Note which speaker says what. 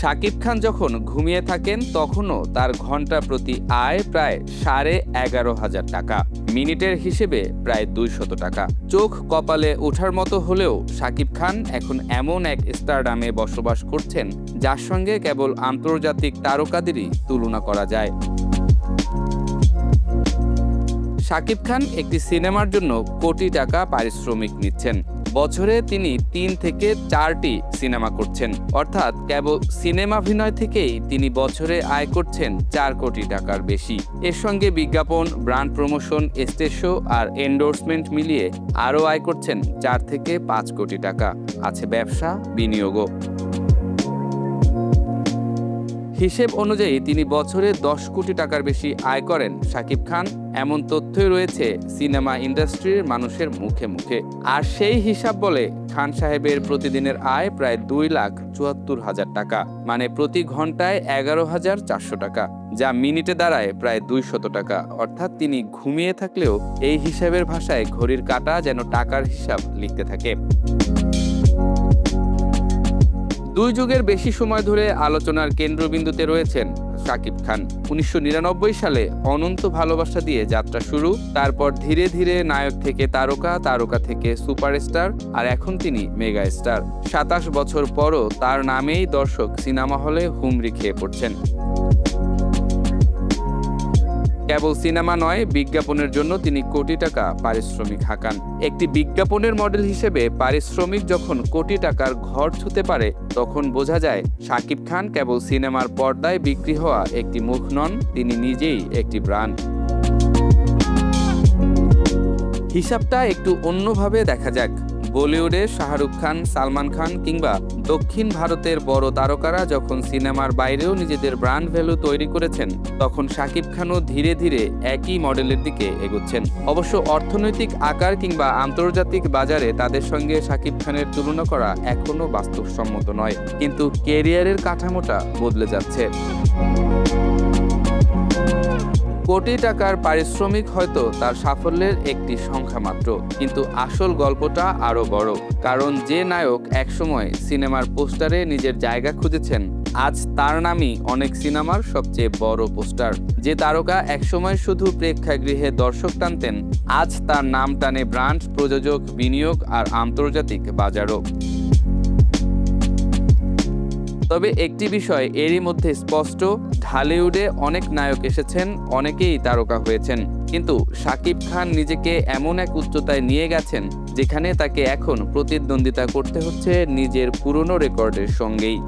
Speaker 1: শাকিব খান যখন ঘুমিয়ে থাকেন তখনও তার ঘন্টা প্রতি আয় প্রায় 11,500 টাকা, মিনিটের হিসেবে প্রায় 200 টাকা। চোখ কপালে ওঠার মতো হলেও শাকিব খান এখন এমন এক স্টারডামে বসবাস করছেন যার সঙ্গে কেবল আন্তর্জাতিক তারকাদেরই তুলনা করা যায়। শাকিব খান একটি সিনেমার জন্য কোটি টাকা পারিশ্রমিক নিচ্ছেন। বছরে তিনি 3 থেকে 4টি সিনেমা করছেন, অর্থাৎ কেবল সিনেমাভিনয় থেকেই তিনি বছরে আয় করছেন 4 কোটি টাকার বেশি। এর সঙ্গে বিজ্ঞাপন, ব্র্যান্ড প্রমোশন, স্টেজ শো আর এন্ডোর্সমেন্ট মিলিয়ে আরও আয় করছেন 4 থেকে 5 কোটি টাকা। আছে ব্যবসা, বিনিয়োগও। হিসেব অনুযায়ী তিনি বছরে 10 কোটি টাকার বেশি আয় করেন শাকিব খান, এমন তথ্যই রয়েছে সিনেমা ইন্ডাস্ট্রির মানুষের মুখে মুখে। আর সেই হিসাব বলে খান সাহেবের প্রতিদিনের আয় প্রায় 2,74,000 টাকা, মানে প্রতি ঘন্টায় 11,400 টাকা, যা মিনিটে দাঁড়ায় প্রায় 200 টাকা। অর্থাৎ তিনি ঘুমিয়ে থাকলেও এই হিসাবের ভাষায় ঘড়ির কাঁটা যেন টাকার হিসাব লিখতে থাকে। 2 যুগের বেশি সময় ধরে আলোচনার কেন্দ্রবিন্দুতে রয়েছেন শাকিব খান। 1999 সালে অনন্ত ভালোবাসা দিয়ে যাত্রা শুরু, তারপর ধীরে ধীরে নায়ক থেকে তারকা, তারকা থেকে সুপারস্টার, আর এখন তিনি মেগা স্টার। 27 বছর পরও তার নামেই দর্শক সিনেমা হলে হুমড়ি খেয়ে পড়ছেন। কেবল সিনেমা নয়, বিজ্ঞাপনের জন্য তিনি কোটি টাকা পারিশ্রমিক হাঁকান। একটি বিজ্ঞাপনের মডেল হিসেবে পারিশ্রমিক যখন কোটি টাকার ঘর ছুঁতে পারে, তখন বোঝা যায় শাকিব খান কেবল সিনেমার পর্দায় বিক্রি হওয়া একটি মুখ নন, তিনি নিজেই একটি ব্র্যান্ড। হিসাবটা একটু অন্যভাবে দেখা যাক। বলিউডে শাহরুখ খান, সালমান খান কিংবা দক্ষিণ ভারতের বড় তারকারা যখন সিনেমার বাইরেও নিজেদের ব্র্যান্ড ভ্যালু তৈরি করেছেন, তখন শাকিব খানও ধীরে ধীরে একই মডেলের দিকে এগোচ্ছেন। অবশ্য অর্থনৈতিক আকার কিংবা আন্তর্জাতিক বাজারে তাদের সঙ্গে শাকিব খানের তুলনা করা এখনো বাস্তবসম্মত নয়, কিন্তু ক্যারিয়ারের কাঠামোটা বদলে যাচ্ছে। কোটি টাকার পারিশ্রমিক হয়তো তার সাফল্যের একটি সংখ্যা মাত্র, কিন্তু আসল গল্পটা আরো বড়। কারণ যে নায়ক একসময় সিনেমার পোস্টারে নিজের জায়গা খুঁজেছেন, আজ তার নামই অনেক সিনেমার সবচেয়ে বড় পোস্টার। যে তারকা একসময় শুধু প্রেক্ষাগৃহে দর্শক টানতেন, আজ তার নাম টানে ব্র্যান্ড, প্রযোজক, বিনিয়োগ আর আন্তর্জাতিক বাজারও। তবে একটি বিষয় এরই মধ্যে স্পষ্ট, ঢালিউডে অনেক নায়ক এসেছেন, অনেকেই তারকা হয়েছেন, কিন্তু শাকিব খান নিজেকে এমন এক উচ্চতায় নিয়ে গেছেন যেখানে তাকে এখন প্রতিদ্বন্দ্বিতা করতে হচ্ছে নিজের পুরনো রেকর্ডের সঙ্গেই।